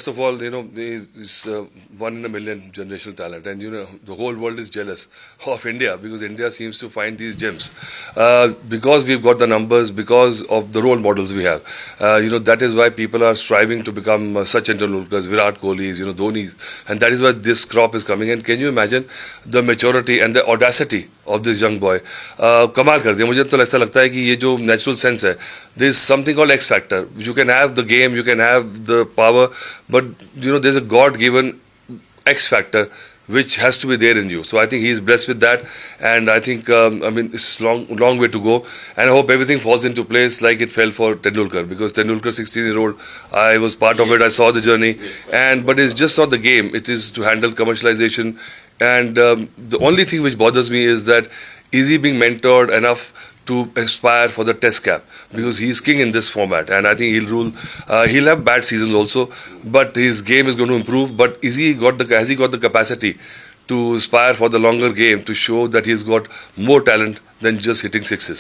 first of all, he's one in a million generational talent, and the whole world is jealous of India because India seems to find these gems because we've got the numbers, because of the role models we have. That is why people are striving to become Sachin Tendulkars, Virat Kohlis, Dhoni, and that is why this crop is coming. And can you imagine the maturity and the audacity of this young boy? कमाल कर दिया. मुझे तो ऐसा लगता है कि ये जो natural sense है, there is something called X factor. You can have the game, you can have the power, but there's a God-given X factor which has to be there in you. So I think he is blessed with that, and I think it's long way to go, and I hope everything falls into place like it fell for Tendulkar, because Tendulkar 16-year-old, I was part of it, I saw the journey, but it's just not the game, it is to handle commercialization, and the only thing which bothers me is that is he being mentored enough to aspire for the test cap, because he's king in this format, and I think he'll rule. He'll have bad seasons also, but his game is going to improve. But has he got the capacity to aspire for the longer game, to show that he's got more talent than just hitting sixes?